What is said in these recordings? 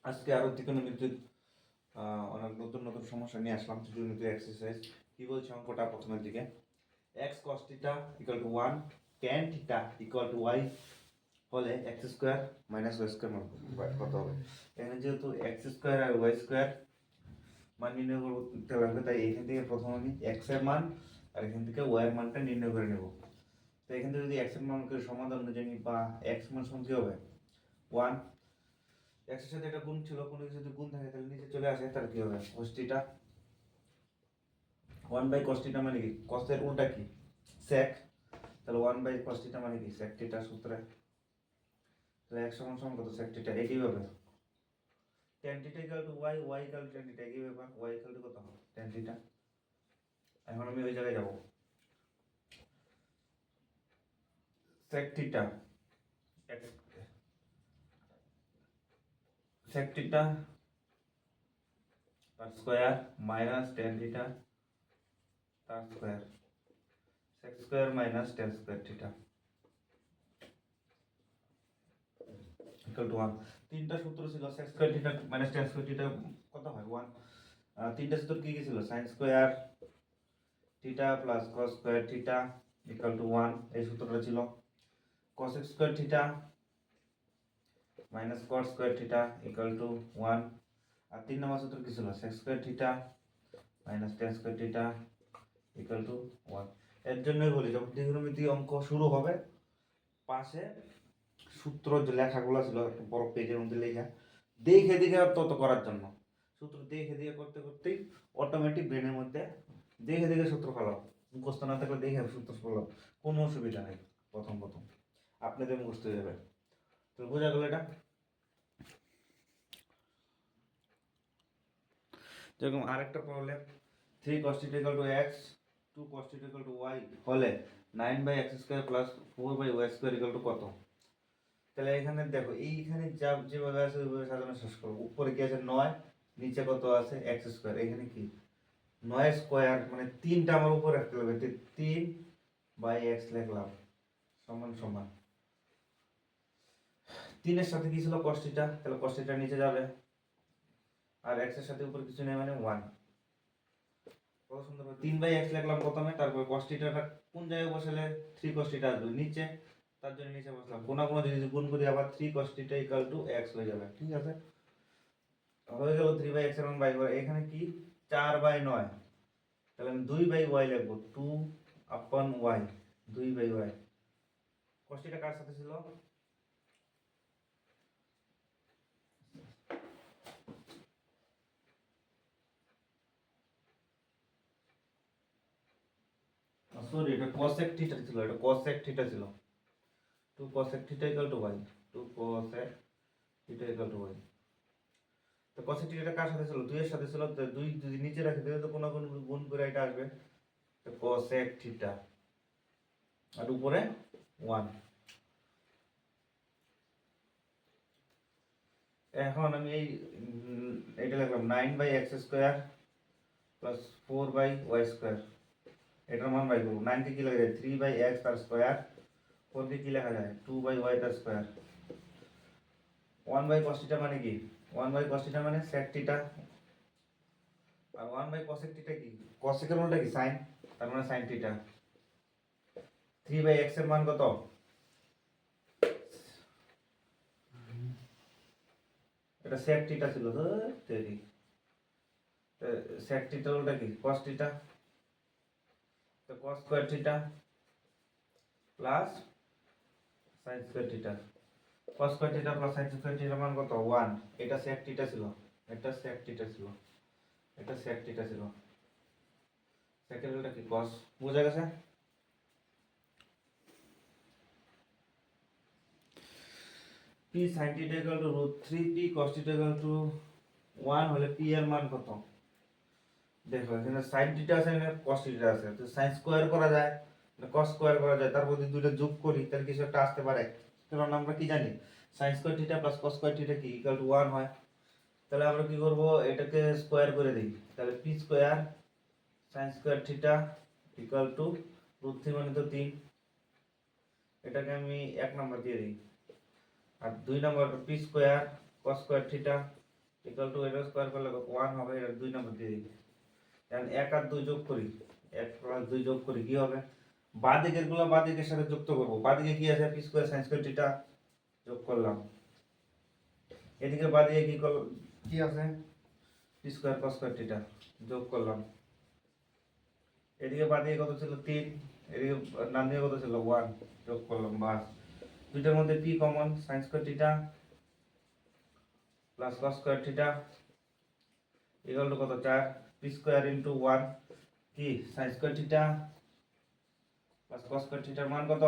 আজকে আরো ত্রিকোণমিতির অনেক নতুন নতুন সমস্যা নিয়ে আসলাম। ত্রিকোণমিতির এক্সারসাইজ কি বলছে অঙ্কটা প্রথমের দিকে, x cos theta equal to 1 tan theta equal to y হলে x square minus y square কত হবে। এখানে যেহেতু এক্স স্কোয়ার আর ওয়াই স্কোয়ার মান নির্ণয় করতে হবে, তাই এখান থেকে প্রথম আমি এক্স এর মান আর এখান থেকে ওয়াই এর মানটা নির্ণয় করে নেব। তো এখান থেকে যদি এক্স এর মানকে সমাধান অনুযায়ী বা এক্স মান সমান কি হবে 1, এক্স এর সাথে এটা গুণ ছিল, কোনো কিছু যদি গুণ থাকে তাহলে নিচে চলে আসে, তাহলে কি হবে cos থিটা 1/cos থিটা মানে কি cos এর উল্টা কি sec, তাহলে 1/cos থিটা মানে কি sec থিটা সূত্রে, তাহলে x সমান সমান কত sec থিটা, একই ভাবে tan theta equal to y, y equal to tan theta, একই ব্যাপার, y ইকুয়াল টু কত tan থিটা। এখন আমি ওই জায়গায় যাব, sec থিটা sec থিটা তার স্কয়ার মাইনাস tan থিটা তার square, sec square minus tan square theta equal to 1। তিনটা সূত্র ছিল, sec square theta minus tan square theta কত হয় 1। তিনটা সূত্র কি কি ছিল, sin square theta plus cos square theta equal to 1, এই সূত্রটা ছিল। cos square theta minus cot square theta equal to 1। আর তিন নম্বর সূত্র কি ছিল, sec square theta minus tan square theta equal to 1। এর জন্যই বলি যখন ত্রিকোণমিতি অঙ্ক শুরু হবে পাশে সূত্র যে লেখাগুলো ছিল একটা বড় পেজের মধ্যে লেখা, দেখে দেখে তত করার জন্য, সূত্র দেখে দেখে করতে করতেই অটোমেটিক ব্রেনের মধ্যে দেখে দেখে সূত্র ফেলাও, মুখস্থ না থাকলে দেখে সূত্র ফেলাও, কোনো অসুবিধা নেই। প্রথম প্রথম আপনাদের মুখস্থ হয়ে যাবে। তো বোঝা গেল এটা। যেরকম আরেকটা problem, 3 cos θ equal to x 2 cos θ equal to y হলে 9/x square plus 4/y square equal to কত। তাহলে এখানে দেখো এইখানে যা যেভাবে আছে ওইভাবে সাজানো শেষ করো। উপরে কি আছে 9, নিচে কত আছে x স্কয়ার, এখানে কি 9 স্কয়ার মানে 3টা আমার উপরে রাখতে হবে, 3/x লিখলাম সমান সমান 3 এর সাথে কি ছিল cos θ, তাহলে cos θ নিচে যাবে আর x এর সাথে উপরে কিছু নেই মানে 1। কত সুন্দর 3/x লিখলাম প্রথমে, তারপর cos θ টা কোন জায়গায় বসালে 3 cos θ আসবে নিচে, তার জন্য নিচে বসলাম। কোন কোন যদি গুণ করি আবার 3 cos θ ইকুয়াল টু x হয়ে যাবে, ঠিক আছে। হয়ে গেল 3/x এর মান বাই করে, এখানে কি 4/9, তাহলে আমি 2/y লিখব 2/y 2/y। cos θ কার সাথে ছিল, সরি এটা cosec θ ছিল, এটা cosec θ ছিল, 2 cosec θ equal to y 2 cosec θ equal to y। তো cosec θ টা কার সাথে ছিল, 2 এর সাথে ছিল, তো 2 যদি নিচে রাখি তাহলে তো কোনো গুণ করে এটা আসবে, তো cosec θ আর উপরে 1। এখন আমি এই এটা লিখলাম 9/x square plus 4/y square, এটার মান বাই করব। 9 কে কি লেখা যায় 3/x তার স্কয়ার, 4 কে কি লেখা যায় 2/y তার স্কয়ার। 1/cos θ মানে কি 1/cos θ মানে sec θ, আর 1/cosec θ কি cosec এর উল্টা কি sin, তার মানে sin θ। 3/x এর মান কত, এটা sec θ ছিল তো তেরি, sec θ এর উল্টা কি cos θ, তো cos square θ plus sin square θ, cos square θ plus sin square θ এর মান কত 1। এটা sec θ ছিল, এটা sec θ ছিল, এটা sec θ ছিল, sec এর উল্টা কি cos, বোঝা গেছে। p sin θ equal to √3p cos θ equal to 1 হলে p এর মান কত। দেখো এখানে sin θ আছে এখানে cos θ আছে, তো sin স্কয়ার করা যায় না cos স্কয়ার করা যায়, তারপর যদি দুটো যোগ করি তাহলে কিছু একটা আসতে পারে। কারণ আমরা কি জানি sin square θ plus cos square θ কি ইকুয়াল টু 1 হয়। তাহলে আমরা কি করব, এটাকে স্কয়ার করে দেই, তাহলে p square sin square θ equal to √3 মানে তো 3, এটাকে আমি 1 নাম্বার দিয়ে দিই। আর 2 number p square cos square θ equal to এটা স্কোয়ার করলে 1 হবে, এটা 2 নম্বর দিয়ে দিই। এখন 1 আর 2 যোগ করি, 1 প্লাস 2 যোগ করি, কি হবে? বাঁ দিকের গুলো বাঁ দিকের সাথে যুক্ত করব। বাঁ দিকে কি আছে? P square sine square theta, যোগ করলাম। এদিকে বাঁ দিকে কি আছে? P square cos square theta, যোগ করলাম। এদিকে বাঁ দিকে কত ছিল? 3, এদিকে ডান দিকে কত ছিল? 1, যোগ করলাম। বাস, দুইটার মধ্যে P common, sign square theta plus cos square theta equal two কত? 4, পি স্কোয়ার ইন্টু 1 কি sign square theta plus cos square থিটার মান কত?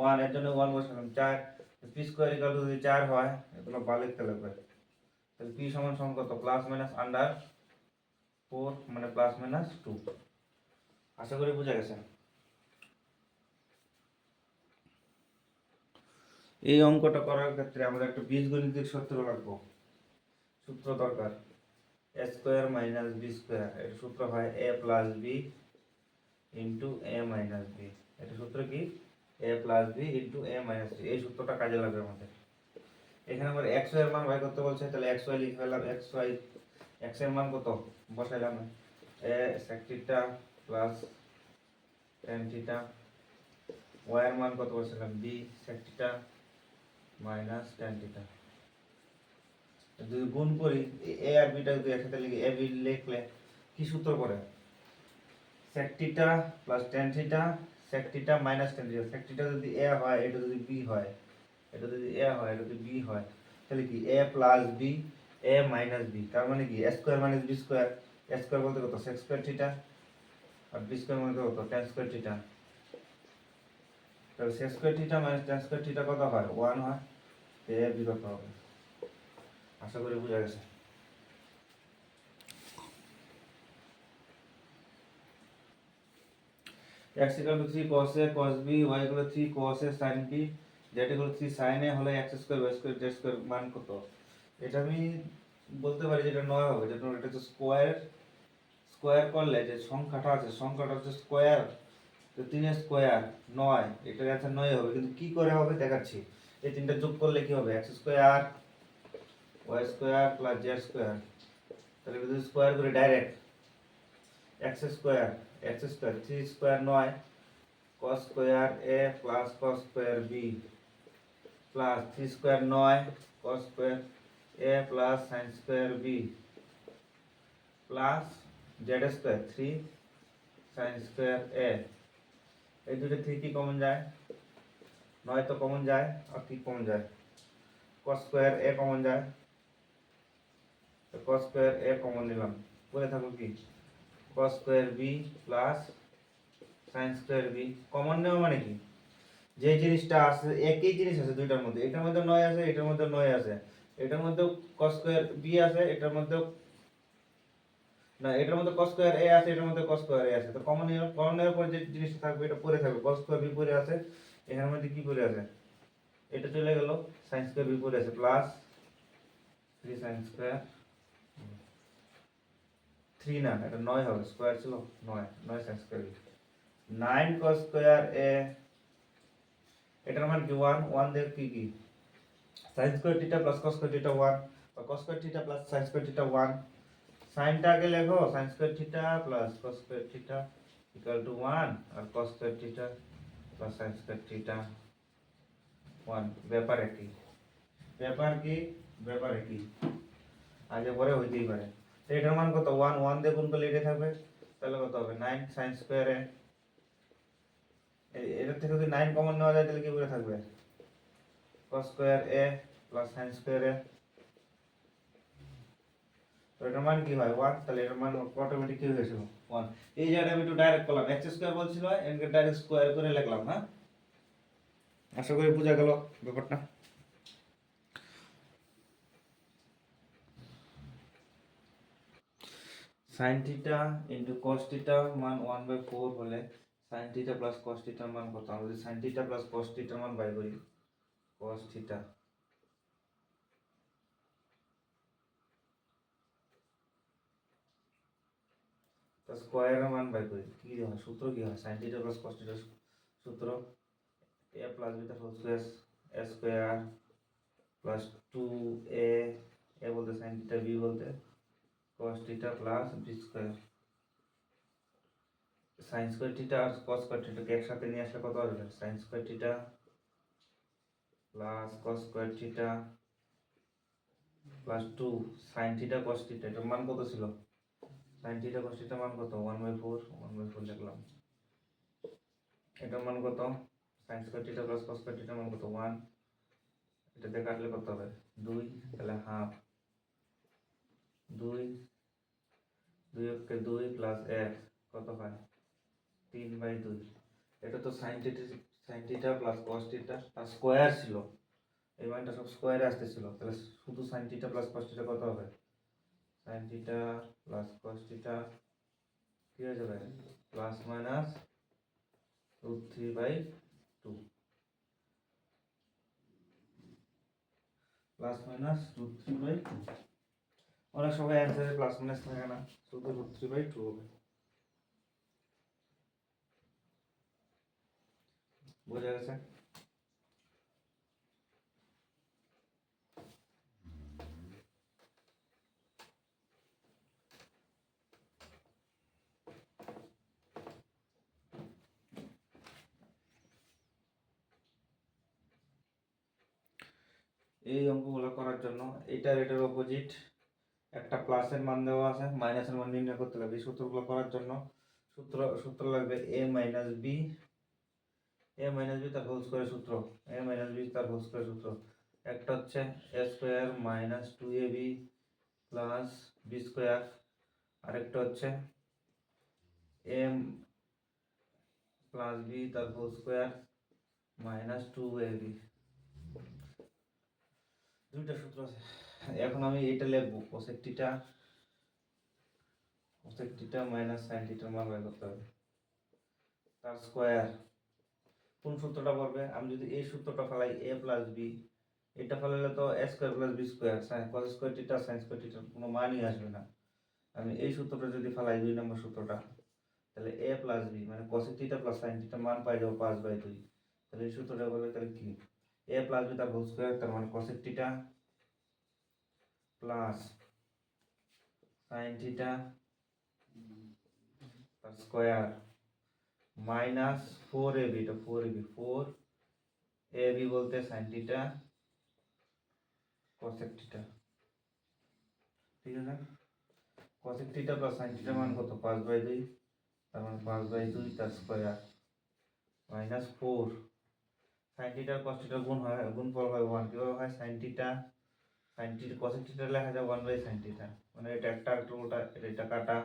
1, এর জন্য 1 বসালাম। 4 পি স্কোয়ার ইকুয়াল টু যদি 4 হয়, এগুলো বা লিখতে লাগবে। তাহলে পি সমান সমান কত? প্লাস মাইনাস আন্ডার 4, মানে প্লাস মাইনাস 2। আশা করি বুঝা গেছে। এই অঙ্কটা করার ক্ষেত্রে আমরা একটা বীজগণিতিক সূত্র রাখবো, সূত্র দরকার। এ স্কোয়ার মাইনাস বি স্কোয়ার, এর সূত্র হয় এ প্লাস বি ইন্টু এ মাইনাস বি। এটা সূত্র কি? এ প্লাস বি ইন্টু এ মাইনাস বি। এই সূত্রটা কাজে লাগবে আমাদের। এখানে আমার এক্স এর মান বাই করতে বলছে, তাহলে এক্স ওয়াই লিখে ফেললাম। এক্স এর মান কত বসাইলাম? A sec theta plus tan theta. Y এর মান কত বসাইলাম? B sec theta minus tan theta. যদি গুণ করি, এ আর বিটা যদি একসাথে লিখি, এ বি লিখলে কি সূত্র পড়ে? sec theta plus tan theta sec theta minus tan theta. sec theta যদি এ হয়, এটা যদি বি হয়, এটা যদি এ হয়, এটা যদি বি হয়, তাহলে কি এ plus B A minus B. তার মানে কি? এ স্কোয়ার মাইনাস বি স্কোয়ার। এ স্কোয়ার বলতে কত? sec স্কোয়ার থিটা, আর বি স্কোয়ার মানে কত? tan square theta. তাহলে sec square theta minus tan square theta কত হয়? 1 হয়। এ বি কত হবে? আশা করি বুঝা গেছে। x equal to 3 cos a cos b, y equal to 3 cos a sin b, z equal to 3 sin a হলে x square y square z square মান কত? এটা আমি বলতে পারি যে এটা 9 হবে, যেটা এটা হচ্ছে স্কয়ার করলে যে সংখ্যাটা আছে, সংখ্যাটা হচ্ছে স্কয়ার, তো 3 এর স্কয়ার 9, এটার অ্যান্সার 9 হবে। কিন্তু কি করে হবে দেখাচ্ছি। এই তিনটা যোগ করলে কি হবে? x square y square plus z square. তাহলে যদি স্কয়ার করে direct x square 3 square 9 cos square a plus cos square b plus 3 square 9 cos square a plus sin square b plus z square 3 sin square a। এই দুটো থেকে কি common যায়? 9 তো common যায়, আর কি কমন যায়? cos স্কয়ার a কমন যায়, তো cos স্কয়ার a কমন নিলাম। পরে থাকলো কি? cos square b plus sin square b। Common নেওয়া মানে কি? যে জিনিসটা আছে, একই জিনিস আছে দুইটার মধ্যে, এটার মধ্যে 9 আছে, এটার মধ্যে 9 আছে, এটার মধ্যে cos স্কয়ার b আছে, এটার মধ্যে না, এটার মধ্যে cos স্কয়ার a আছে, এটার মধ্যে cos স্কয়ার a আছে। তো কমন নেওয়ার পর যে জিনিসটা থাকবে এটা পরে থাকবে। cos স্কয়ার b পরে আছে, এখানের মধ্যে কি পরে আছে? এটা চলে গেল, sin স্কয়ার b পরে আছে প্লাস 3 sin স্কয়ার 3 না, এটা 9 হবে, স্কয়ার ছিল 9 sin square b 9 cos square a। এটার মান কি? 1 দিয়ে কি sin square theta plus cos square theta 1, বা cos square theta plus sin square theta 1। সাইনটা আগে লেখো, sin square theta plus cos square theta equal to 1, আর cos square theta plus sin square theta 1। ব্যাপার একই, ব্যাপার একই, আগে পরে হইতেই পারে। তো এটার মান কত? 1 দিয়ে গুণ করলে এটা থাকবে, তাহলে কত হবে? 9 sin স্কয়ার এ। এটার থেকে যদি 9 কমন নেওয়া যায়, তাহলে কি করে থাকবে? cos square a plus sin square a। তো এটার মান কি হয়? 1। তাহলে এটার মান অটোমেটিক কি হয়ে গেছিল? 1। এই জায়গাটা আমি একটু ডাইরেক্ট করলাম, x স্কয়ার বলছিল, এটাকে ডাইরেক্ট স্কয়ার করে লিখলাম। হ্যাঁ, আশা করি বোঝা গেল ব্যাপারটা। sin theta into cos theta মান 1/4 হলে sin থিটা প্লাস cos থিটার মান কত? আমরা যদি sin থিটা প্লাস cos থিটার মান বাই করি, cos থিটা তো স্কয়ারের মান বাই করি, কি হয়? সূত্র কি হয়? sin থিটা প্লাস cos থিটার সূত্র a plus beta whole square a square plus 2a, a বলতে সাইন থিটা বি বলতে cos theta plus B square. Sine square theta আর কস স্কোয়ার থিটাকে একসাথে নিয়ে আসলে কত আসবে? Sine square theta plus cos square theta plus 2 sine theta cos theta, এটার মান কত ছিল? সাইন থিটা কস থিটার মান কত? 1/4 লিখলাম। এটার মান কত? Sign square theta plus cos square থিটার মান কত? 1। এটাতে কাটলে কত হবে? 2, তাহলে হাফ। 2 2 কে 2 প্লাস 1 কত হয়? 3/2। এটা তো sine theta plus cos theta তার স্কোয়ার ছিল, এই মানটা সব স্কোয়ারে আসতেছিল, তাহলে শুধু sine theta plus cos theta কত হবে? Sine theta plus cos theta কি হয়ে যাবে? Plus minus √3/2, plus minus √3/2। অনেক সময় অ্যান্সারে প্লাস মাইনাস থাকে না, শুধু √3/2 হবে। বোঝা গেছে? এই অঙ্কগুলো করার জন্য এটার অপোজিট একটা প্লাসের মান দেওয়া আছে, মাইনাসের মান নির্ণয় করতে লাগবে। এই সূত্রগুলো করার জন্য সূত্র লাগবে a মাইনাস বি তার হোল স্কয়ার সূত্র, a মাইনাস বি তার হোল স্কয়ার সূত্র। একটা হচ্ছে a square minus 2ab plus B square, আরেকটা হচ্ছে m প্লাস বি তার হোল স্কয়ার মাইনাস 2ab। দুইটা সূত্র আছে। এখন আমি এটা লিখবো কোসেক থিটা মাইনাস সাইন থিটার মান বের করতে হবে, তার স্কয়ার। কোন সূত্রটা পড়বে? আমি যদি এই সূত্রটা ফেলাই a প্লাস বি, এটা ফেলালে তো a square plus B square sine cos square theta sine square থিটার কোনো মানই আসবে না। আমি এই সূত্রটা যদি ফেলাই 2 নম্বর সূত্রটা, তাহলে a প্লাস বি মানে কোসেক থিটা প্লাস সাইন থিটার মান পাই যাবো 5/2। তাহলে এই সূত্রটা বলবে তাহলে কি? a প্লাস বি তার হোল স্কয়ার, তার মানে cosec theta plus sine theta তার স্কয়ার মাইনাস 4ab, এটা 4ab বলতে সাইন থিটা কোসেক থিটা। ঠিক আছে? কোসেক থিটা প্লাস সাইন থিটার মান কত? 5/2, তার মানে 5/2 তার স্কয়ার মাইনাস 4 সাইন থিটার কস থিটার গুণফল হয় 1। কিভাবে হয়? সাইন থিটা কোসেক থিটা লেখা যায় 1/sin থিটা, মানে এটা একটা উল্টা এটা কাটা।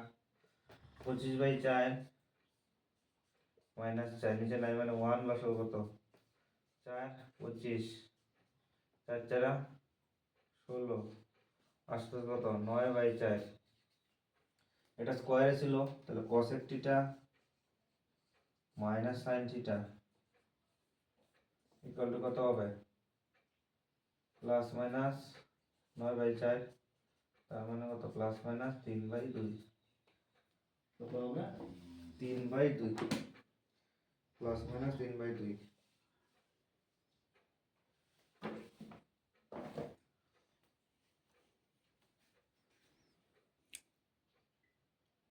25/4 মাইনাস 4 নিচে নাই মানে 1 বসাবো কত? 4 25 4 4 16 আসতে কত? 9/4। এটা স্কয়ারে ছিল, তাহলে cosec theta minus sine theta equal two কত হবে? প্লাস মাইনাস 9/4, তার মানে কত? Plus minus 3/2। কত হবে? 3/2, প্লাস মাইনাস 3/2।